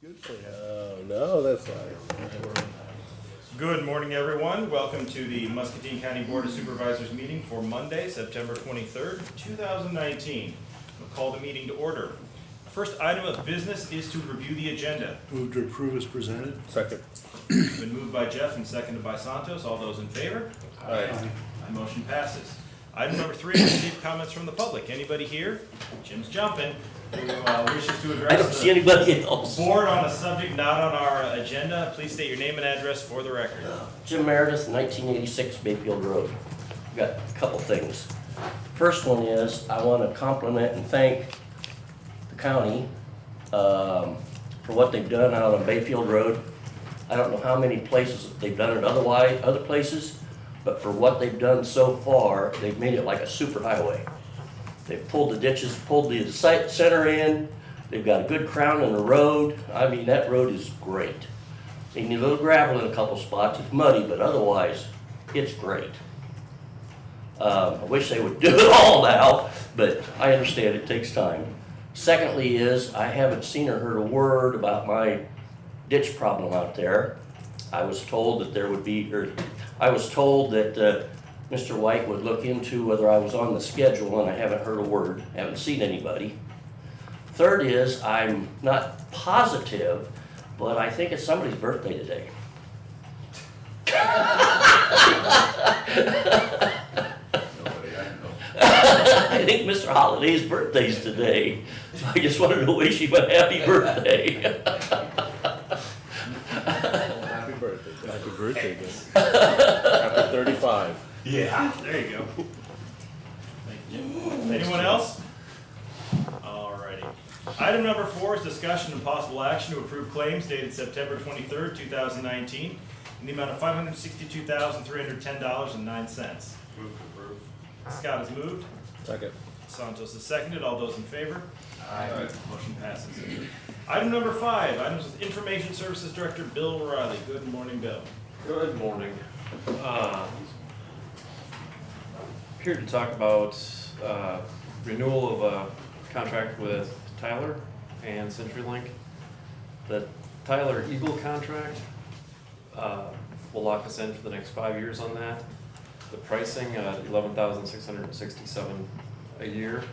Good for you. Oh, no, that's not. Good morning, everyone. Welcome to the Muscatine County Board of Supervisors meeting for Monday, September 23rd, 2019. We'll call the meeting to order. First item of business is to review the agenda. Move to approve as presented. Second. It's been moved by Jeff and seconded by Santos. All those in favor? Aye. My motion passes. Item number 3, receive comments from the public. Anybody here? Jim's jumping. Who wishes to address I don't see anybody else. board on a subject not on our agenda? Please state your name and address for the record. Jim Meredith, 1986 Bayfield Road. Got a couple things. First one is, I want to compliment and thank the county for what they've done out on Bayfield Road. I don't know how many places they've done it other places, but for what they've done so far, they've made it like a super highway. They've pulled the ditches, pulled the site center in, they've got a good crown in the road. I mean, that road is great. They need a little gravel in a couple spots, it's muddy, but otherwise, it's great. I wish they would do it all now, but I understand it takes time. Secondly is, I haven't seen or heard a word about my ditch problem out there. I was told that Mr. White would look into whether I was on the schedule, and I haven't heard a word, haven't seen anybody. Third is, I'm not positive, but I think it's somebody's birthday today. I think Mr. Holliday's birthday's today, so I just wanted to wish him a happy birthday. Happy birthday. Happy birthday, Dan. Happy 35. Yeah, there you go. Thank you. Anyone else? Alrighty. Item number 4 is discussion and possible action to approve claims dated September 23rd, 2019 in the amount of $562,310.09. Move to approve. Scott has moved. Second. Santos has seconded. All those in favor? Aye. Motion passes. Item number 5, items with Information Services Director Bill Riley. Good morning, Bill. Good morning. Here to talk about renewal of a contract with Tyler and CenturyLink. The Tyler Eagle contract will lock us in for the next 5 years on that. The pricing, $11,667 a year,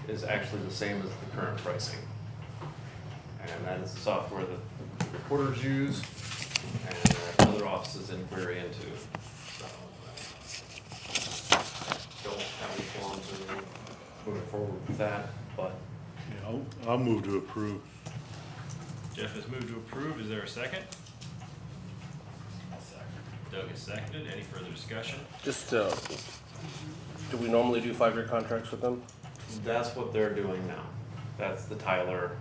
is actually the same as the current pricing. And that is the software that the recorders use and other offices inquiry into. So, don't have any qualms in moving forward with that, but Yeah, I'll move to approve. Jeff has moved to approve. Is there a second? Doug has seconded. Any further discussion? Just, do we normally do 5-year contracts with them? that's what they're doing now. That's the Tyler.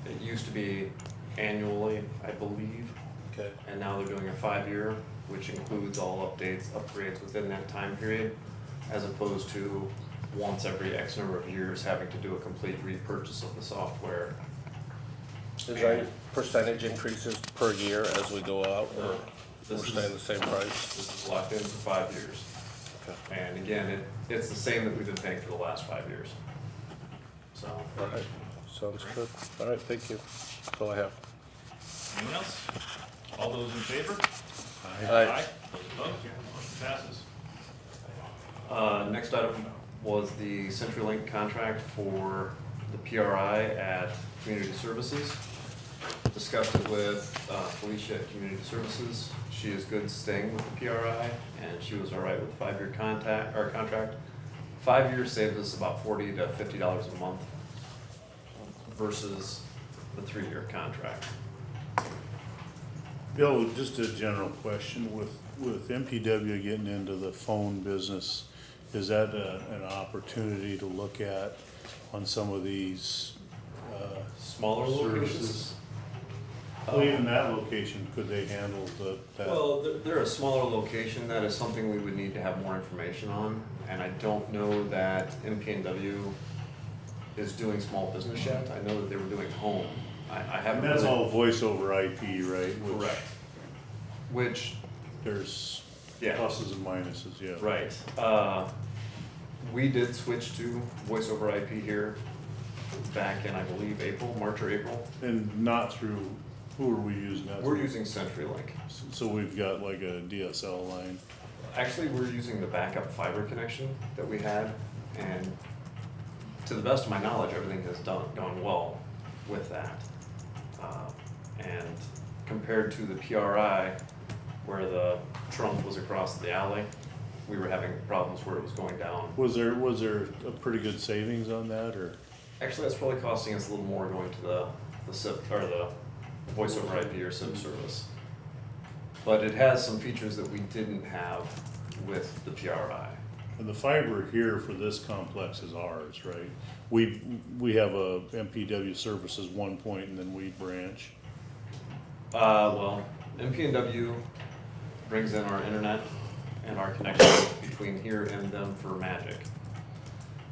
It used to be annually, I believe, Okay. and now they're doing a 5-year, which includes all updates, upgrades within that time period, as opposed to once every X number of years having to do a complete repurchase of the software. Is there any percentage increases per year as we go out, or we're This staying the is, same price? this is locked in for 5 years. Okay. And again, it's the same that we've been paying for the last 5 years. So, All right, sounds good. All right, thank you. That's all I have. Anyone else? All those in favor? Aye. Those opposed? Motion passes. next item was the CenturyLink contract for the PRI at Community Services. Discussed it with Felicia at Community Services. She is good staying with the PRI, and she was all right with the 5-year contract. 5 years saves us about $40 to $50 a month versus the 3-year contract. Bill, just a general question, with MPW getting into the phone business, is that an opportunity to look at on some of these Smaller locations. services? Well, even that location, could they handle that? Well, they're a smaller location. That is something we would need to have more information on. And I don't know that MPNW is doing small business yet. I know that they were doing home. I haven't. And that's really- all voice over IP, right? Which Correct. Which, There's yeah, pluses and minuses, yeah. right. We did switch to voice over IP here back in, I believe, March or April. And not through Who are we using that? We're using CenturyLink. So we've got like a DSL line. Actually, we're using the backup fiber connection that we had, and to the best of my knowledge, everything has gone well with that. And compared to the PRI, where the trunk was across the alley, we were having problems where it was going down. Was there a pretty good savings on that, or? Actually, that's probably costing us a little more going to the SIP, or the voice over IP or SIP service. But it has some features that we didn't have with the PRI. And the fiber here for this complex is ours, right? We have a MPW services one point and then we branch. Well, MP&W brings in our internet and our connection between here and them for Magic.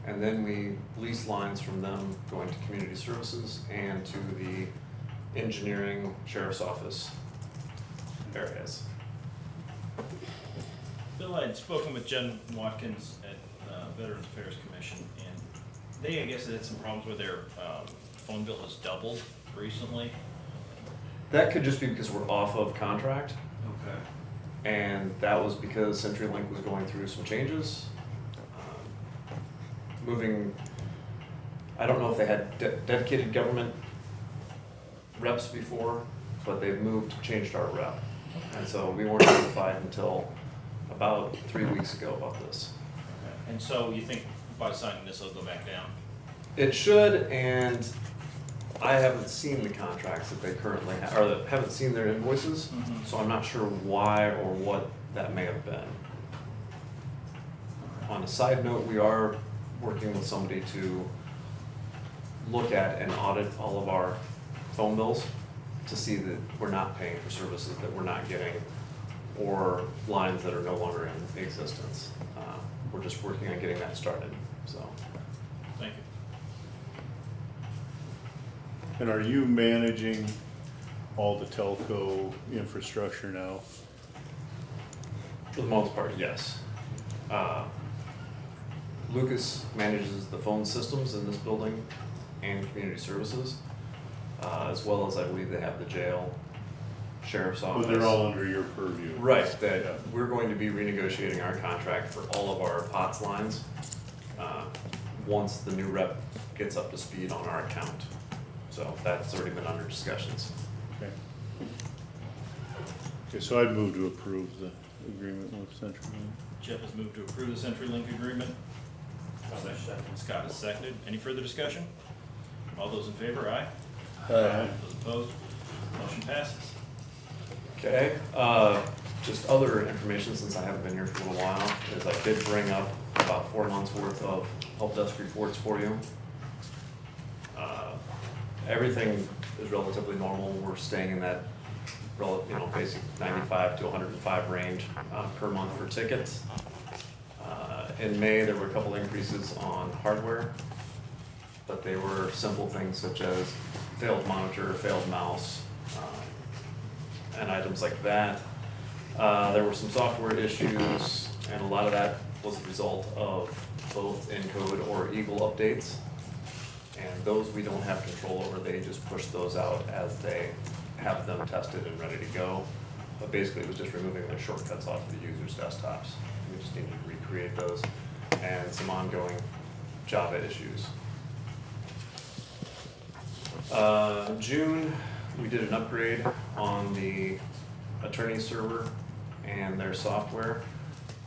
And then we lease lines from them going to community services and to the engineering sheriff's office areas. Bill, I had spoken with Jen Watkins at Veterans Affairs Commission, and they, I guess, had some problems with their phone bill has doubled recently. That could just be because we're off of contract, Okay. and that was because CenturyLink was going through some changes. Moving, I don't know if they had dedicated government reps before, but they've changed our rep. And so we weren't notified until about 3 weeks ago about this. Okay. And so you think by signing this, it'll go back down? It should, and I haven't seen the contracts that they currently have, or that haven't seen their invoices, so I'm not sure why or what that may have been. On a side note, we are working with somebody to look at and audit all of our phone bills to see that we're not paying for services that we're not getting or lines that are no longer in existence. We're just working on getting that started, so. Thank you. And are you managing all the telco infrastructure now? For the most part, yes. Lucas manages the phone systems in this building and community services, as well as I believe they have the jail, sheriff's office. But they're all under your purview. Right, that Yeah. we're going to be renegotiating our contract for all of our POTS lines, once the new rep gets up to speed on our account. So that's already been under discussions. Okay. Okay, so I'd move to approve the agreement with CenturyLink. Jeff has moved to approve the CenturyLink agreement. Scott has seconded. Any further discussion? All those in favor, aye? Aye. Those opposed? Motion passes. Okay, just other information, since I haven't been here for a little while, is I did bring up about 4 months worth of help desk reports for you. Everything is relatively normal. We're staying in that basic 95 to 105 range per month for tickets. In May, there were a couple increases on hardware, but they were simple things such as failed monitor, failed mouse, and items like that. There were some software issues, and a lot of that was a result of both Encode or Eagle updates. And those we don't have control over. They just push those out as they have them tested and ready to go. But basically, it was just removing the shortcuts off of the users' desktops. We just needed to recreate those, and some ongoing Java issues. June, we did an upgrade on the attorney server and their software,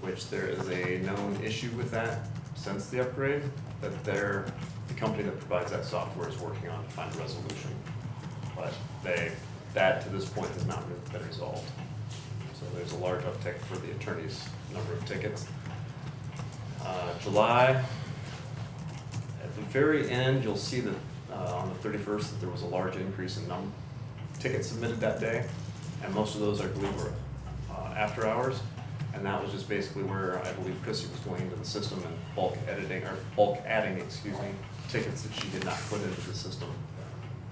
which there is a known issue with that since the upgrade, that the company that provides that software is working on to find a resolution. But that to this point has not been resolved. So there's a large uptick for the attorney's number of tickets. July, at the very end, you'll see that on the 31st that there was a large increase in tickets submitted that day, and most of those I believe were after hours, and that was just basically where I believe Chrissy was going into the system and bulk adding tickets that she did not put into the system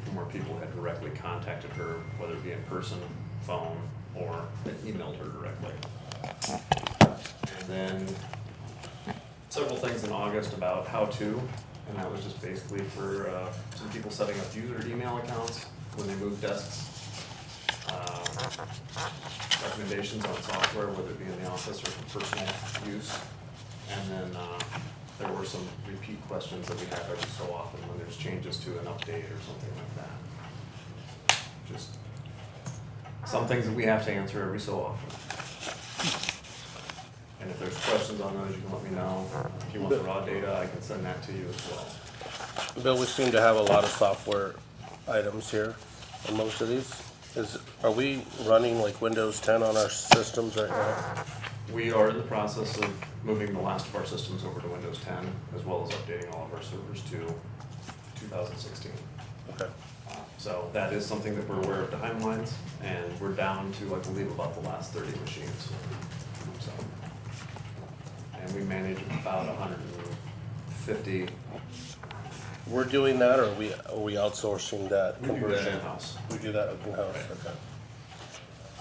from where people had directly contacted her, whether it be in person, phone, or emailed her directly. And then several things in August about how to, and that was just basically for some people setting up user email accounts when they move desks recommendations on software, whether it be in the office or for personal use. And then, there were some repeat questions that we have every so often when there's changes to an update or something like that. Just some things that we have to answer every so often. And if there's questions on those, you can let me know. If you want the raw data, I can send that to you as well. Bill, we seem to have a lot of software items here on most of these. Are we running like Windows 10 on our systems right now? We are in the process of moving the last of our systems over to Windows 10, as well as updating all of our servers to 2016. Okay. So that is something that we're aware of timelines, and we're down to, I believe, about the last 30 machines. So, and we manage about 150. We're doing that, or are we outsourcing that We do that conversion? in-house. We do that in-house, okay.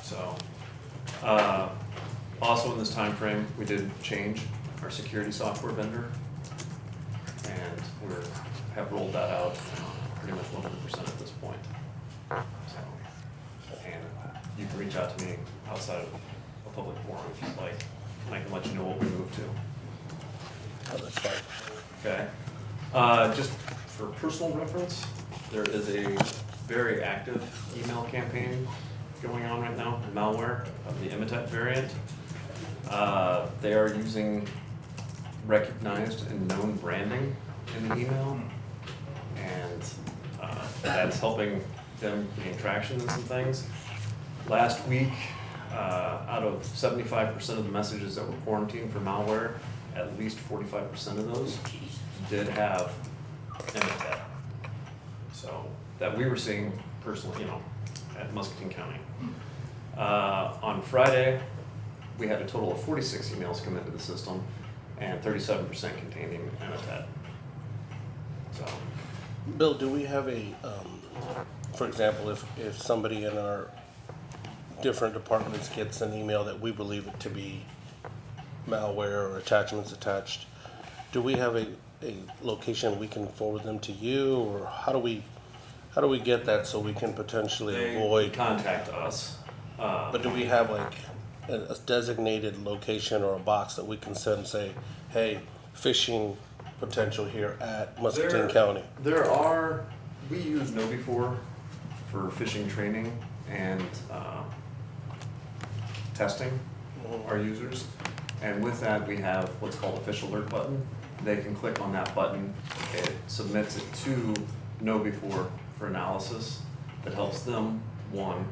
So, also in this time frame, we did change our security software vendor, and have rolled that out pretty much 100% at this point. So, and you can reach out to me outside of a public forum if you'd like, and I can let you know what we moved to. Oh, that's fine. Okay. Just for personal reference, there is a very active email campaign going on right now, malware of the Imitat variant. They are using recognized and known branding in the email, and that's helping them gain traction in some things. Last week, out of 75% of the messages that were quarantined for malware, at least 45% of those did have Imitat. So that we were seeing personally, at Muscatine County. On Friday, we had a total of 46 emails come into the system, and 37% containing Imitat. So, Bill, do we have for example, if somebody in our different departments gets an email that we believe it to be malware or attachments attached, do we have a location we can forward them to you, or how do we get that so we can potentially they avoid? contact us. But do we have like a designated location or a box that we can send, say, hey, phishing potential here at Muscatine County? We use KnowBe4 for phishing training and testing our users. And with that, we have what's called a fish alert button. They can click on that button, it submits it to KnowBe4 for analysis that helps them, one,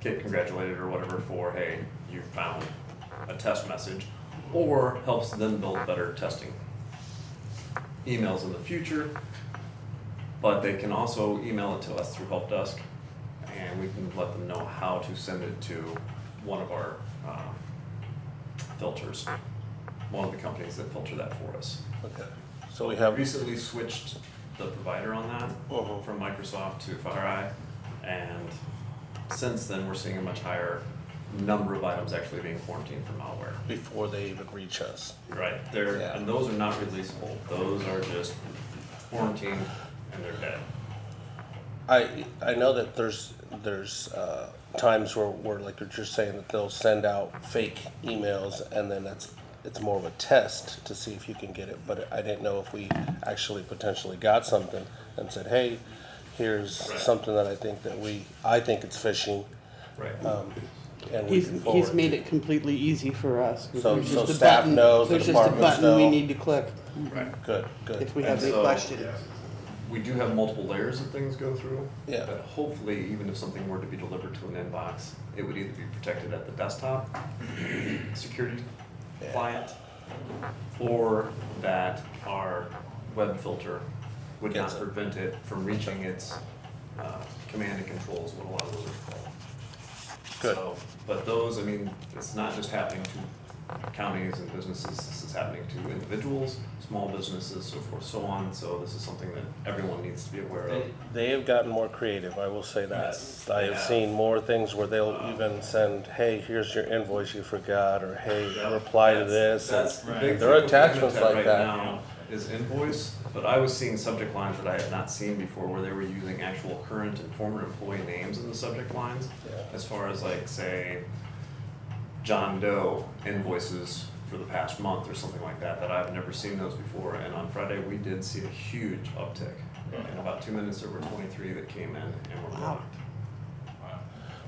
get congratulated or whatever for, hey, you found a test message, or helps them build better testing emails in the future. But they can also email it to us through Help Desk, and we can let them know how to send it to one of our filters, one of the companies that filter that for us. Okay. So we have, Recently switched the provider on that Uh-huh. from Microsoft to FireEye, and since then, we're seeing a much higher number of items actually being quarantined for malware. before they even reach us. Right, Yeah. and those are not releasable, those are just quarantined and they're dead. I know that there's times where like you're just saying that they'll send out fake emails, and then it's more of a test to see if you can get it, but I didn't know if we actually potentially got something and said, hey, here's Right. something that I think it's phishing, Right. and we can forward He's made it completely easy for us. So- There's so just a staff button- knows, the There's just a departments button we know. need to click Right. Good, if we And have any so- questions. We do have multiple layers that things go through. Yeah. But hopefully, even if something were to be delivered to an inbox, it would either be protected at the desktop, security Yeah. client, or that our web filter would not Gets it. prevent it from reaching its command and control is what a lot of those are called. Good. So, but those, it's not just happening to counties and businesses, this is happening to individuals, small businesses, so forth, so on, so this is something that everyone needs to be aware of. They have gotten more creative, I will say that. Yes, I they have have. seen more things where they'll even send, hey, here's your invoice you forgot, or hey, Yeah, reply to that's- this. That's and the big there are thing with attachments Imitat like right that. now, is invoice But I was seeing subject lines that I had not seen before, where they were using actual current and former employee names in the subject lines. Yeah. As far as like, say, John Doe invoices for the past month or something like that, that I've never seen those before. And on Friday, we did see a huge uptick. In about 2 minutes, there were 23 that came in and were blocked.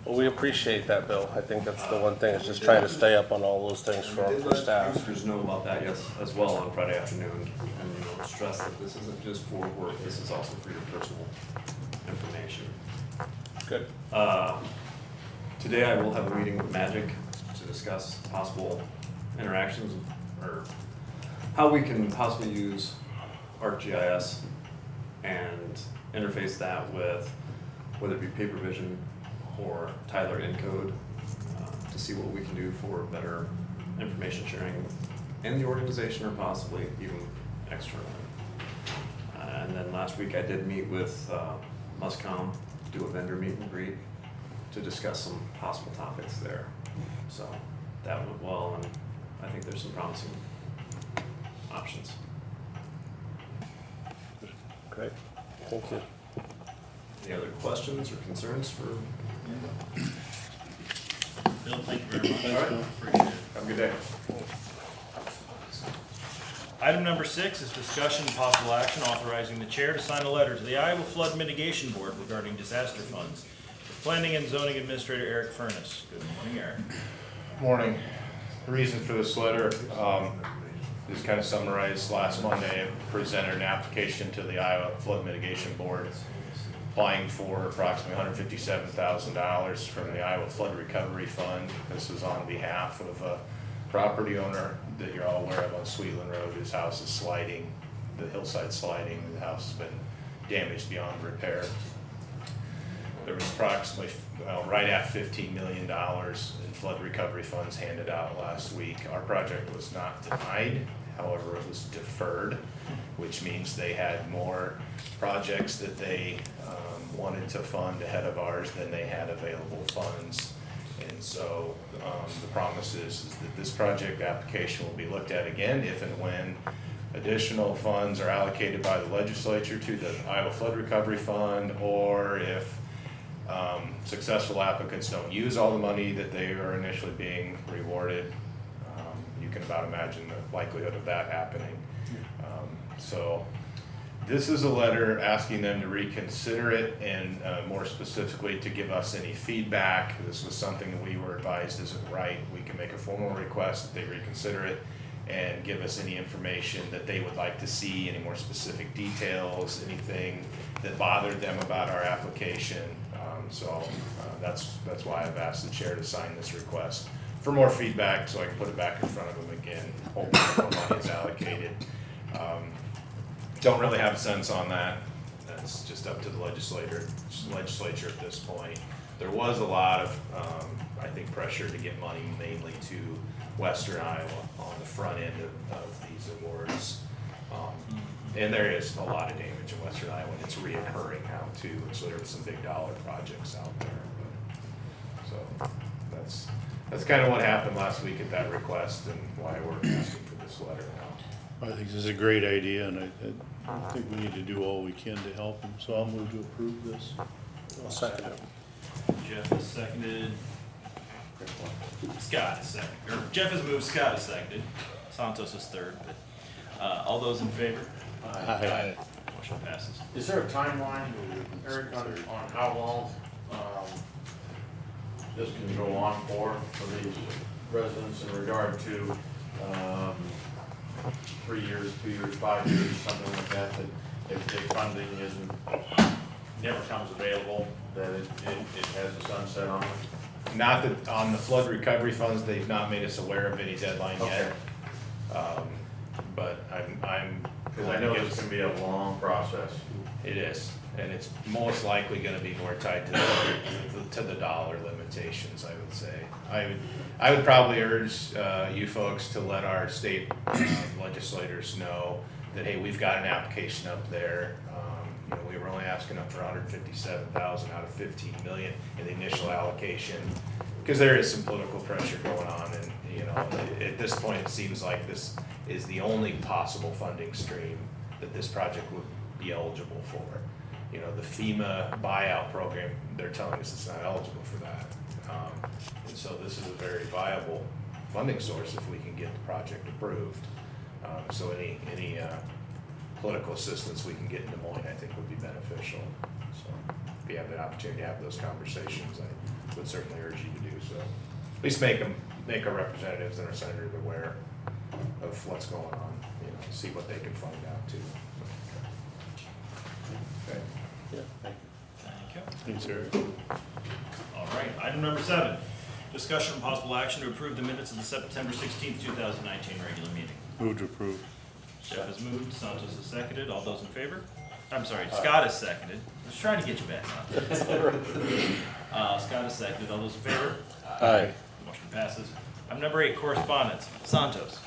Well, we appreciate that, Bill. I think that's the one thing, is just trying to stay up on all those things for staff. Users know about that, yes, as well on Friday afternoon, and stress that this isn't just for work, this is also for your personal information. Good. Today I will have a meeting with Magic to discuss possible interactions, or how we can possibly use ArcGIS and interface that with, whether it be paper vision or Tyler Encode, to see what we can do for better information sharing in the organization, or possibly even externally. And then last week I did meet with Muscatine, do a vendor meet and greet to discuss some possible topics there. So that went well, and I think there's some promising options. Great. Thank you. Any other questions or concerns for? Bill, thank you very much. All right. Appreciate it. Have a good day. Item number 6 is discussion and possible action authorizing the chair to sign a letter to the Iowa Flood Mitigation Board regarding disaster funds. Planning and Zoning Administrator Eric Furness. Good morning, Eric. Morning. The reason for this letter is kind of summarized last Monday. I presented an application to the Iowa Flood Mitigation Board applying for approximately $157,000 from the Iowa Flood Recovery Fund. This is on behalf of a property owner that you're all aware of on Sweetland Road. His house is sliding, the hillside sliding. The house has been damaged beyond repair. There was approximately, right at $15 million in flood recovery funds handed out last week. Our project was not denied, however, it was deferred, which means they had more projects that they wanted to fund ahead of ours than they had available funds. And so the promise is that this project application will be looked at again if and when additional funds are allocated by the legislature to the Iowa Flood Recovery Fund, or if successful applicants don't use all the money that they are initially being rewarded. You can about imagine the likelihood of that happening. So this is a letter asking them to reconsider it, and more specifically to give us any feedback. This was something that we were advised isn't right. We can make a formal request that they reconsider it and give us any information that they would like to see, any more specific details, anything that bothered them about our application. So that's why I've asked the chair to sign this request for more feedback, so I can put it back in front of them again, hoping that more money is allocated. Don't really have a sense on that. That's just up to the legislature at this point. There was a lot of, I think, pressure to get money mainly to Western Iowa on the front end of these awards. And there is a lot of damage in Western Iowa, and it's reoccurring now too. And so there were some big dollar projects out there. So that's kind of what happened last week at that request, and why we're asking for this letter now. I think this is a great idea, and I think we need to do all we can to help them, so I'll move to approve this. I'll second it. Jeff has seconded. Scott has seconded. Or Jeff has moved, Scott has seconded. Santos is third, but all those in favor? Aye. Motion passes. Is there a timeline, Eric, on how long this can go on for these residents in regard to 3 years, 2 years, 5 years, something like that, that if funding never comes available, that it has a sunset on it? Not that on the flood recovery funds, they've not made us aware of any deadline yet. But I'm. Because I know this can be a long process. It is, and it's most likely gonna be more tied to the dollar limitations, I would say. I would probably urge you folks to let our state legislators know that, hey, we've got an application up there. We were only asking up for $157,000 out of $15 million in the initial allocation, because there is some political pressure going on, and at this point it seems like this is the only possible funding stream that this project would be eligible for. You know, the FEMA buyout program, they're telling us it's not eligible for that. And so this is a very viable funding source if we can get the project approved. So any political assistance we can get in Des Moines, I think would be beneficial. So if you have the opportunity to have those conversations, I would certainly urge you to do so. At least make our representatives and our senators aware of what's going on, you know, see what they can find out too. Okay. Yeah, thank you. Thank you. Thanks, Eric. All right, item number 7, discussion and possible action to approve the minutes of the September 16th, 2019 regular meeting. Move to approve. Jeff has moved, Santos has seconded, all those in favor? I'm sorry, Scott has seconded. I was trying to get you back on. Scott has seconded, all those in favor? Aye. Motion passes. Item number 8, correspondence. Santos.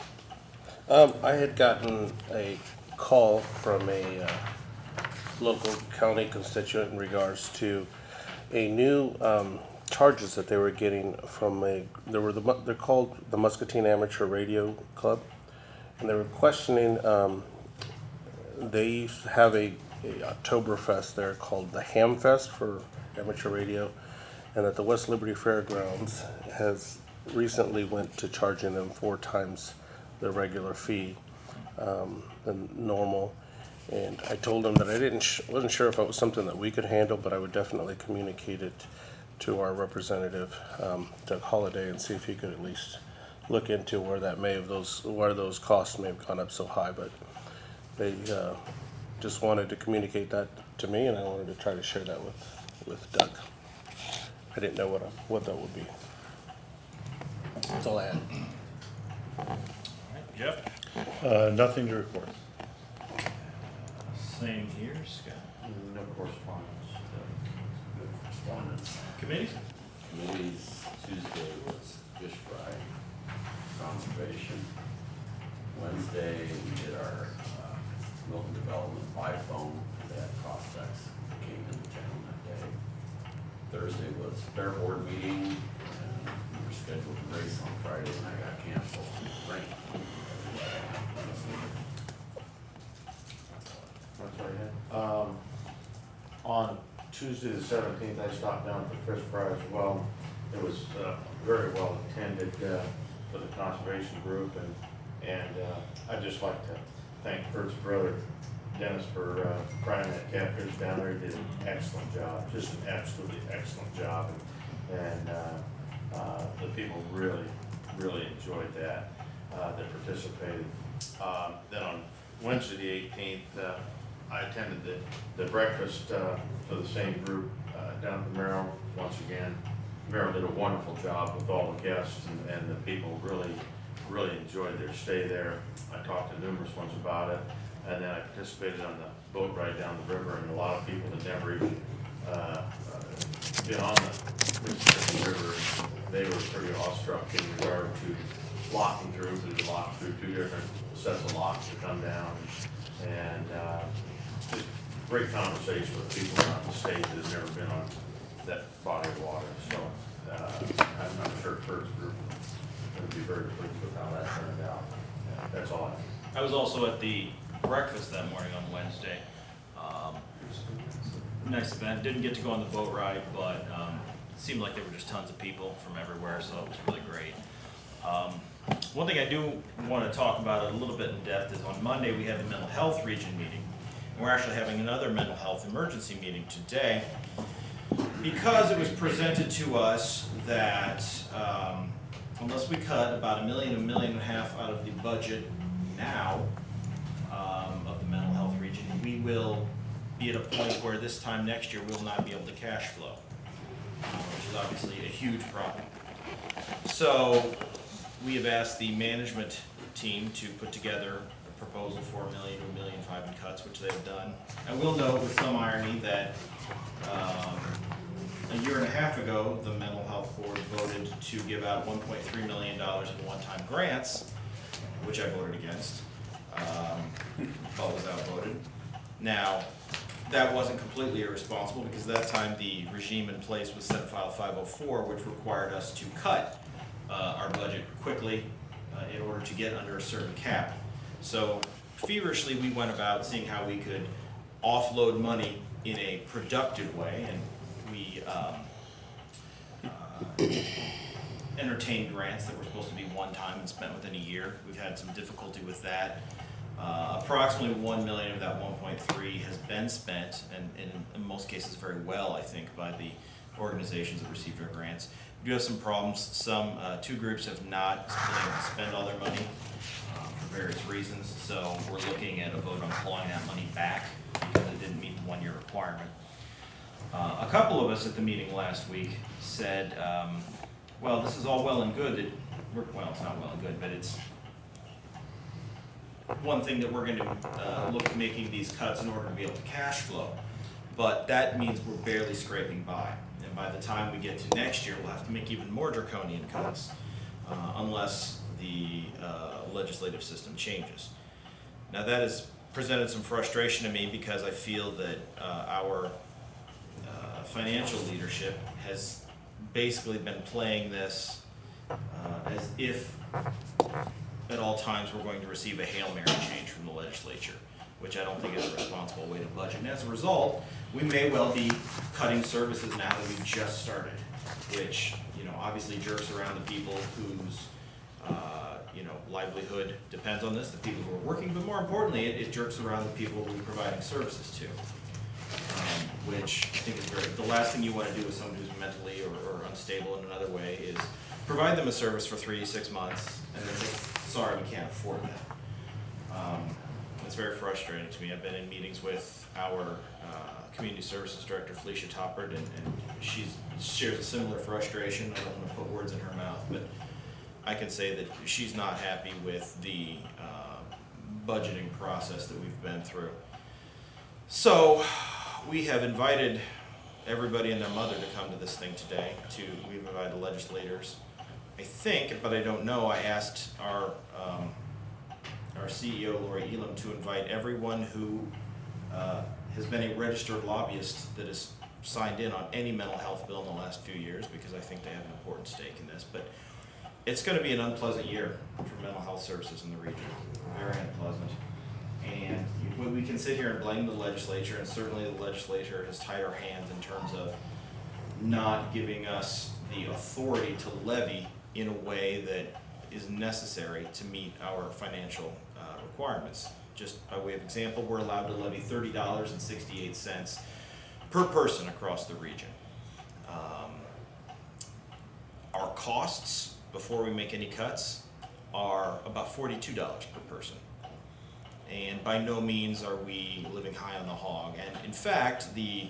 I had gotten a call from a local county constituent in regards to a new charges that they were getting from they're called the Muscatine Amateur Radio Club, and they were questioning. They have a Oktoberfest there called the Hamfest for amateur radio, and that the West Liberty Fairgrounds has recently went to charging them 4 times their regular fee than normal. And I told them that I wasn't sure if it was something that we could handle, but I would definitely communicate it to our representative, Doug Holliday, and see if he could at least look into where those costs may have gone up so high. But they just wanted to communicate that to me, and I wanted to try to share that with Doug. I didn't know what that would be. That's all I had. All right, Jeff. Nothing to report. Same here, Scott. No correspondence. Good correspondence. Committees? Committees, Tuesday was fish fry, conservation. Wednesday, we did our Milton Development by phone that prospects came into town that day. Thursday was fair board meeting, and we were scheduled to race on Friday, and I got canceled. Rain. That's all I had. On Tuesday the 17th, I stopped down for fish fry as well. It was very well attended for the conservation group, and I'd just like to thank Kurt's brother Dennis for frying that catfish down there. He did an excellent job, just an absolutely excellent job, and the people really enjoyed that participated. Then on Wednesday the 18th, I attended the breakfast for the same group down at the Merrill once again. Merrill did a wonderful job with all the guests, and the people really enjoyed their stay there. I talked to numerous ones about it, and then I participated on the boat ride down the river, and a lot of people that never even been on the Mississippi River, they were pretty awestruck in regard to locking through, because they locked through 2 different sets of locks to come down, and just great conversation with people around the state that have never been on that body of water. So I'm sure Kurt's group would be very pleased with how that turned out. Yeah, that's all I have. I was also at the breakfast that morning on Wednesday. Nice event. Didn't get to go on the boat ride, but it seemed like there were just tons of people from everywhere, so it was really great. One thing I do want to talk about a little bit in depth is on Monday we had the mental health region meeting. We're actually having another mental health emergency meeting today because it was presented to us that unless we cut about $1 million, $1.5 million out of the budget now of the mental health region, we will be at a point where this time next year we will not be able to cash flow, which is obviously a huge problem. So we have asked the management team to put together a proposal for $1 million to $1.5 million in cuts, which they have done. I will note with some irony that a year and a half ago, the Mental Health Board voted to give out $1.3 million in one-time grants, which I voted against. But was outvoted. Now, that wasn't completely irresponsible because at that time the regime in place was Senate File 504, which required us to cut our budget quickly in order to get under a certain cap. So feverishly we went about seeing how we could offload money in a productive way, and we entertained grants that were supposed to be one time and spent within a year. We've had some difficulty with that. Approximately 1 million of that 1.3 has been spent, and in most cases very well, I think, by the organizations that received our grants. We do have some problems. Some two groups have not been able to spend all their money for various reasons, so we're looking at a vote on clawing that money back because it didn't meet the 1-year requirement. A couple of us at the meeting last week said, well, this is all well and good that well, it's not well and good, but it's one thing that we're going to look at making these cuts in order to be able to cash flow. But that means we're barely scraping by. And by the time we get to next year, we'll have to make even more draconian cuts unless the legislative system changes. Now that has presented some frustration to me because I feel that our financial leadership has basically been playing this as if at all times we're going to receive a Hail Mary change from the legislature, which I don't think is a responsible way to budget. And as a result, we may well be cutting services now that we've just started, which, you know, obviously jerks around the people whose, you know, livelihood depends on this, the people who are working, but more importantly, it jerks around the people we're providing services to, which I think is the last thing you want to do with someone who's mentally or unstable in another way is provide them a service for 3 to 6 months and then say, sorry, we can't afford that. It's very frustrating to me. I've been in meetings with our community services director, Felicia Toppert, and she shares a similar frustration. I don't want to put words in her mouth, but I can say that she's not happy with the budgeting process that we've been through. So we have invited everybody and their mother to come to this thing today. We've invited the legislators. I think, but I don't know, I asked our CEO, Lori Elam, to invite everyone who has been a registered lobbyist that has signed in on any mental health bill in the last few years, because I think they have an important stake in this. But it's going to be an unpleasant year for mental health services in the region, very unpleasant. And we can sit here and blame the legislature, and certainly the legislature has tied our hands in terms of not giving us the authority to levy in a way that is necessary to meet our financial requirements. Just by way of example, we're allowed to levy $30.68 per person across the region. Our costs before we make any cuts are about $42 per person. And by no means are we living high on the hog. And in fact, the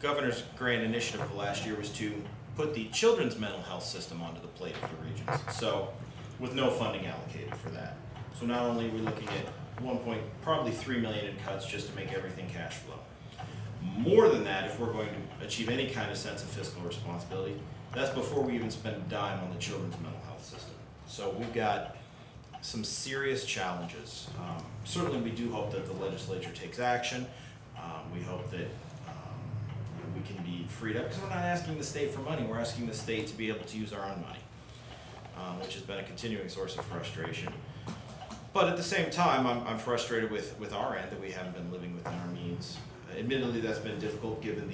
governor's grand initiative of last year was to put the children's mental health system onto the plate of the regions. So, with no funding allocated for that. So not only are we looking at probably $3 million in cuts just to make everything cash flow. More than that, if we're going to achieve any kind of sense of fiscal responsibility, that's before we even spend a dime on the children's mental health system. So we've got some serious challenges. Certainly we do hope that the legislature takes action. We hope that we can be freed up, because we're not asking the state for money, we're asking the state to be able to use our own money, which has been a continuing source of frustration. But at the same time, I'm frustrated with our end that we haven't been living within our means. Admittedly, that's been difficult given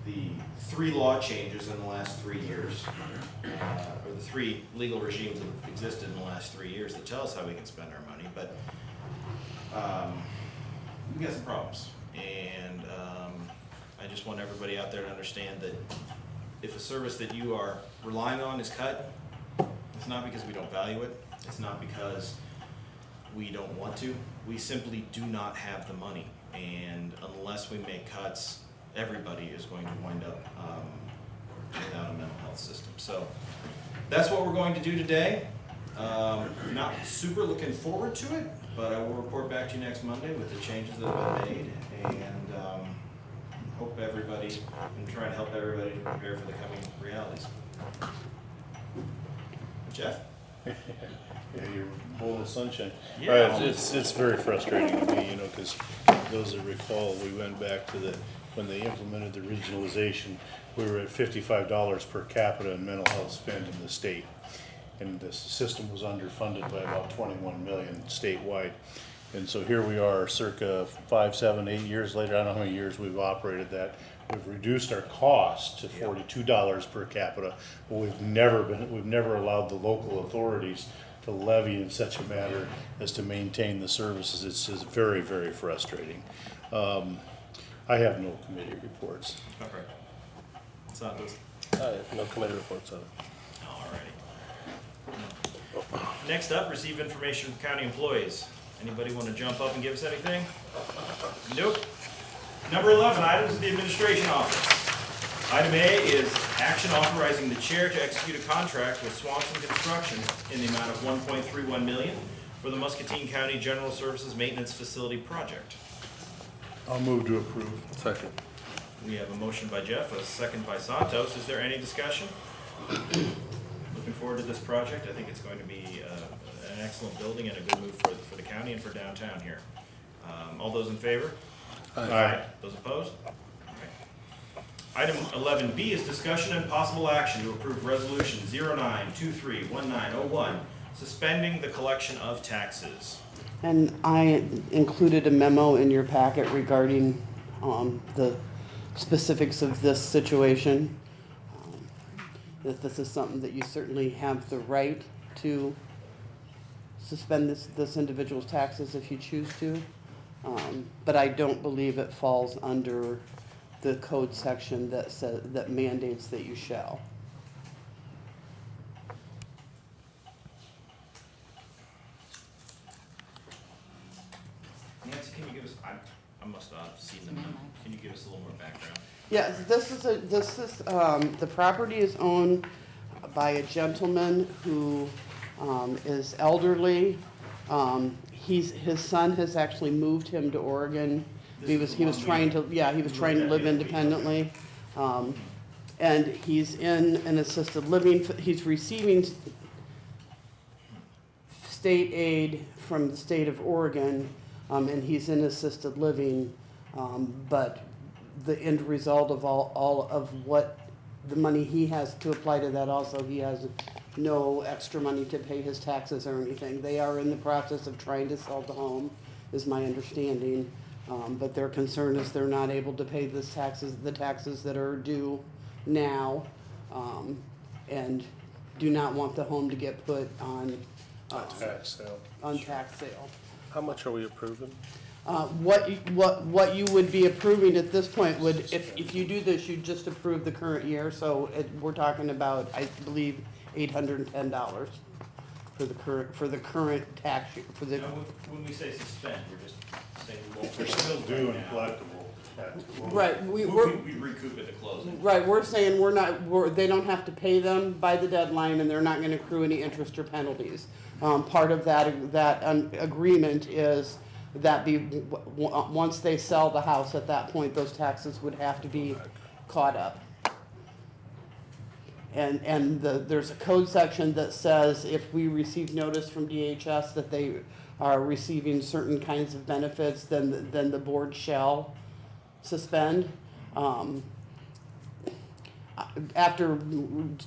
the 3 law changes in the last 3 years, or the 3 legal regimes that have existed in the last 3 years that tell us how we can spend our money. But we've got some problems, and I just want everybody out there to understand that if a service that you are relying on is cut, it's not because we don't value it. It's not because we don't want to. We simply do not have the money, and unless we make cuts, everybody is going to wind up without a mental health system. So that's what we're going to do today. Not super looking forward to it, but I will report back to you next Monday with the changes that have been made, and hope everybody, and try and help everybody to prepare for the coming realities. Jeff? Yeah, you're bowl of sunshine. Yeah. It's very frustrating to me, you know, because those that recall, we went back to when they implemented the regionalization, we were at $55 per capita in mental health spend in the state. and the system was underfunded by about 21 million statewide. And so here we are circa 5, 7, 8 years later, I don't know how many years we've operated that. We've reduced our cost to $42 per capita, but we've never allowed the local authorities to levy in such a manner as to maintain the services. It's just very, very frustrating. I have no committee reports. Okay. Santos. No committee reports on it. Alrighty. Next up, receive information from county employees. Anybody want to jump up and give us anything? Nope. Number 11, items of the administration office. Item A is action authorizing the chair to execute a contract with Swanson Construction in the amount of $1.31 million for the Muscatine County General Services Maintenance Facility Project. I'll move to approve. Second. We have a motion by Jeff, a second by Santos. Is there any discussion? Looking forward to this project. I think it's going to be an excellent building and a good move for the county and for downtown here. All those in favor? Aye. Those opposed? Okay. Item 11B is discussion and possible action to approve resolution 09231901, suspending the collection of taxes. And I included a memo in your packet regarding the specifics of this situation. That this is something that you certainly have the right to suspend this individual's taxes if you choose to. But I don't believe it falls under the code section that mandates that you shall. Nancy, can you give us, I must not have seen them. Can you give us a little more background? Yes, this is the property is owned by a gentleman who is elderly. His son has actually moved him to Oregon. He was trying to live independently. And he's in an assisted living, he's receiving state aid from the state of Oregon, and he's in assisted living, but the end result of all of what the money he has to apply to that also, he has no extra money to pay his taxes or anything. They are in the process of trying to sell the home, is my understanding, but their concern is they're not able to pay the taxes that are due now, and do not want the home to get put on Tax sale. on tax sale. How much are we approving? What you would be approving at this point would, if you do this, you just approve the current year, so we're talking about, I believe, $810 for the current tax year, for the. No, when we say suspend, we're just saying we won't. They're still due and collectible. Right, We recoup at the closing. right, we're saying they don't have to pay them by the deadline, and they're not gonna accrue any interest or penalties. Part of that agreement is that once they sell the house, at that point, those taxes would have to be caught up. And there's a code section that says if we receive notice from DHS that they are receiving certain kinds of benefits, then the board shall suspend. After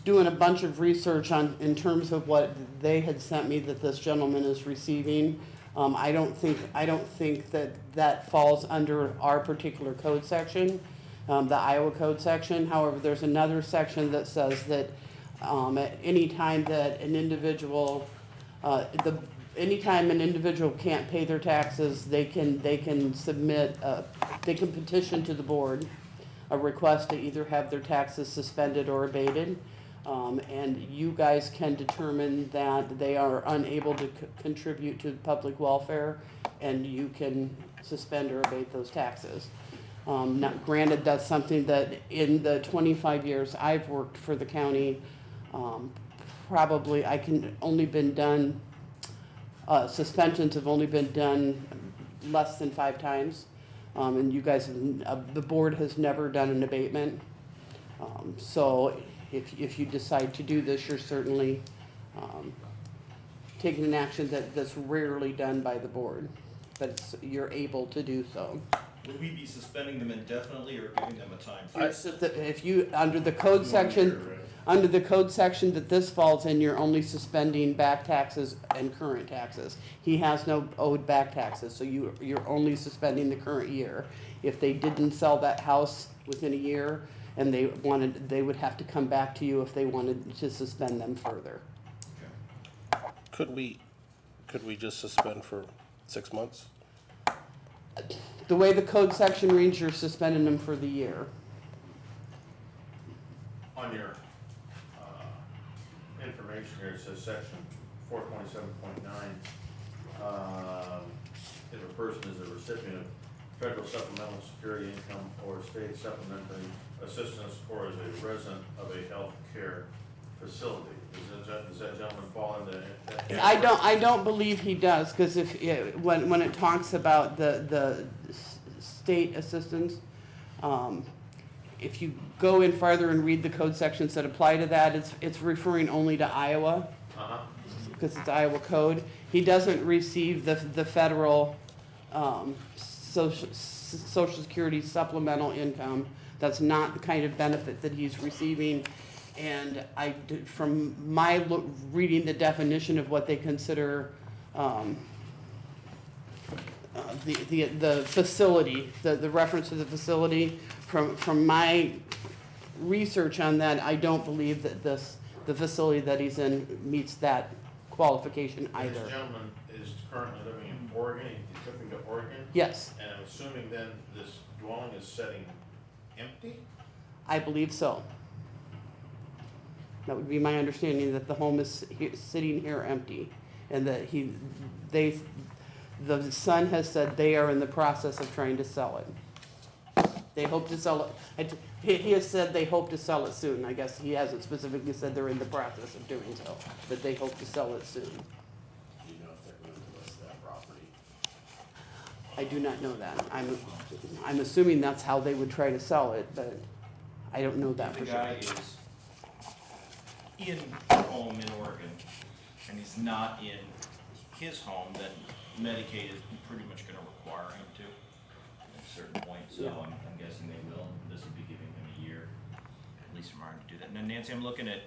doing a bunch of research in terms of what they had sent me that this gentleman is receiving, I don't think that falls under our particular code section, the Iowa code section. However, there's another section that says that at any time that an individual, anytime an individual can't pay their taxes, they can petition to the board a request to either have their taxes suspended or abated. And you guys can determine that they are unable to contribute to public welfare, and you can suspend or abate those taxes. Now, granted, that's something that in the 25 years I've worked for the county, probably suspensions have only been done less than 5 times. And you guys, the board has never done an abatement. So if you decide to do this, you're certainly taking an action that's rarely done by the board, but you're able to do so. Would we be suspending them indefinitely or giving them a time frame? It's just that if you, under the code section, under the code section that this falls in, you're only suspending back taxes and current taxes. He has no owed back taxes, so you're only suspending the current year. If they didn't sell that house within a year and they would have to come back to you if they wanted to suspend them further. Could we just suspend for 6 months? The way the code section reads, you're suspending them for the year. On your, information here, it says section 427.9. If a person is a recipient of federal supplemental security income or state supplementary assistance or is a resident of a health care facility. Does that gentleman fall into that? I don't believe he does, because when it talks about the state assistance, if you go in farther and read the code sections that apply to that, it's referring only to Iowa, Uh-huh. because it's Iowa code. He doesn't receive the federal, social security supplemental income. That's not the kind of benefit that he's receiving. And from my reading the definition of what they consider, the facility, the reference to the facility, from my research on that, I don't believe that the facility that he's in meets that qualification And either. this gentleman is currently living in Oregon, he took me to Oregon, Yes, and I'm assuming then this dwelling is sitting empty? I believe so. That would be my understanding, that the home is sitting here empty, and that the son has said they are in the process of trying to sell it. They hope to sell it, he has said they hope to sell it soon. I guess he hasn't specifically said they're in the process of doing so, but they hope to sell it soon. Do you know if they're going to list that property? I do not know that. I'm assuming that's how they would try to sell it, but I don't know that The for sure. guy is in a home in Oregon, and he's not in his home, then Medicaid is pretty much gonna require him to at a certain point, so Yeah. I'm guessing they will. This would be giving him a year, at least from to do that. Now Nancy, I'm looking at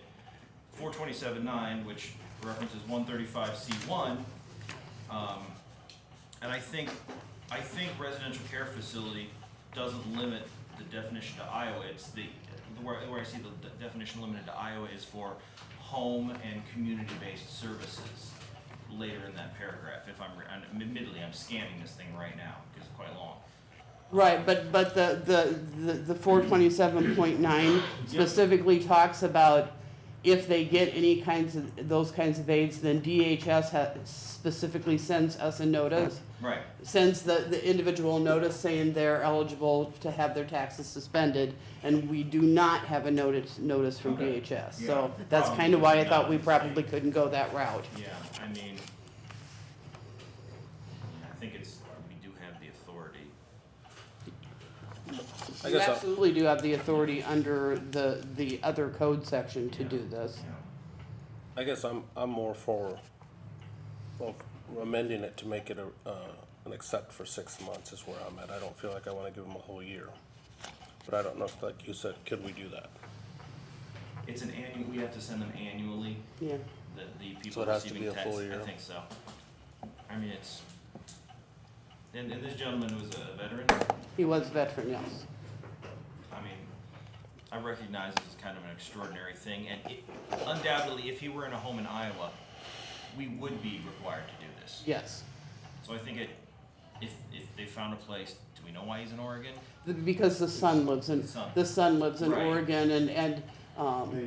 427.9, which references 135C1, and I think residential care facility doesn't limit the definition to Iowa. It's where I see the definition limited to Iowa is for home and community-based services later in that paragraph. Admittedly, I'm scanning this thing right now because it's quite long. Right, but the 427.9 specifically talks about if they get those kinds of aids, then DHS specifically sends us a notice. Right. Sends the individual notice saying they're eligible to have their taxes suspended, and we do not have a notice from Okay. DHS. Yeah, So the that's problem kind of is why I we're thought not we in the probably state. couldn't go that route. Yeah, I mean, I think we do have the authority. I You guess I'll- absolutely do have the authority under the other code section to do this. Yeah. I guess I'm more for, well, amending it to make it an accept for 6 months is where I'm at. I don't feel like I wanna give them a whole year. But I don't know if, like you said, could we do that? It's an annual, we have to send them annually, Yeah. the people So it has to receiving be a tax, full year? I think so. I mean, and this gentleman was a veteran. He was veteran, yes. I mean, I recognize this is kind of an extraordinary thing, and undoubtedly, if he were in a home in Iowa, we would be required to do this. Yes. So I think if they found a place, do we know why he's in Oregon? Because the son lives in, Son. the son lives in Right. Oregon, and, And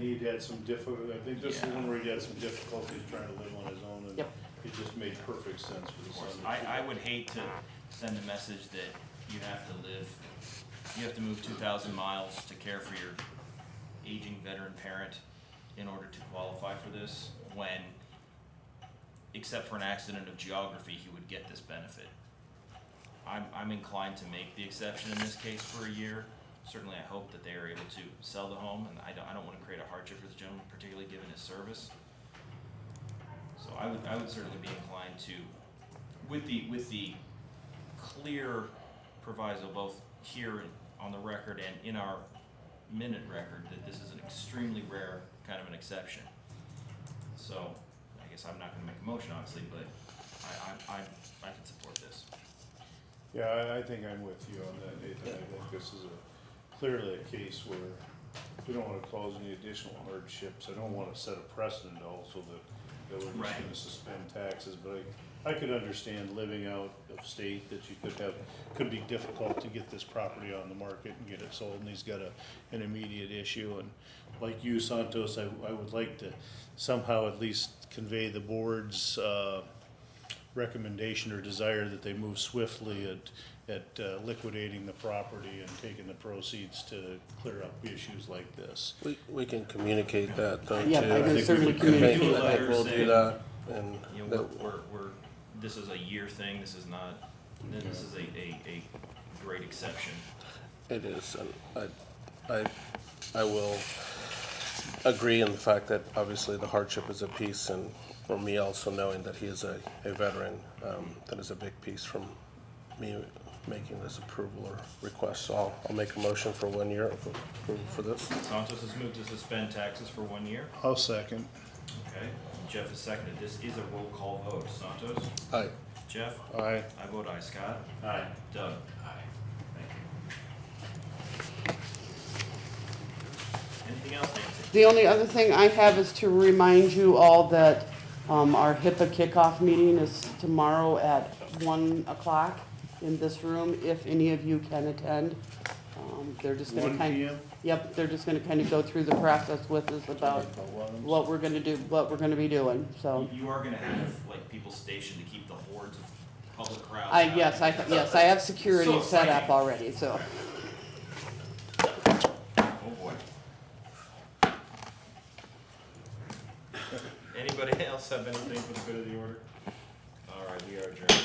he'd had some I think this is Yeah. one where he had some difficulties trying to live on his own, and Yep. it just made perfect sense for the Of course, son. I would hate to send a message that you have to move 2,000 miles to care for your aging veteran parent in order to qualify for this, when, except for an accident of geography, he would get this benefit. I'm inclined to make the exception in this case for a year. Certainly, I hope that they are able to sell the home, and I don't want to create a hardship for this gentleman, particularly given his service. So I would certainly be inclined to, with the clear proviso, both here on the record and in our minute record that this is an extremely rare kind of an exception. So, I guess I'm not gonna make a motion, obviously, but I can support this. Yeah, I think I'm with you on that, Nathan. I think this is clearly a case where we don't wanna cause any additional hardships. I don't wanna set a precedent also that we're just Right. gonna suspend taxes, but I could understand living out of state that you could be difficult to get this property on the market and get it sold, and he's got an immediate issue. And like you, Santos, I would like to somehow at least convey the board's, recommendation or desire that they move swiftly at liquidating the property and taking the proceeds to clear up issues like this. We can communicate that, don't you? Yeah, I can think certainly we can communicate do a that. letter We'll do saying, that, and You know, that- we're, this is a year thing, this is not, this is a great exception. it is, and I will agree in the fact that obviously the hardship is a piece, and for me also knowing that he is a veteran, that is a big piece from me making this approval or request. So I'll make a motion for 1 year of approval for this. Santos has moved to suspend taxes for 1 year. I'll second. Okay, Jeff has seconded. This is a roll call vote. Santos? Aye. Jeff? Aye. I vote aye. Scott? Aye. Doug? Aye. Thank you. Anything else, Nancy? The only other thing I have is to remind you all that our HIPAA kickoff meeting is tomorrow at 1 o'clock in this room, if any of you can attend. They're just gonna 1 kind PM? Yep, they're just gonna kind of go through the process with us about what we're gonna do, what we're gonna be doing, so. You are gonna have, like, people stationed to keep the hordes of public crowds out. Yes, I have security So set up exciting. already, so. Oh, boy. Anybody else have anything for the good of the order? All right, we are adjourned.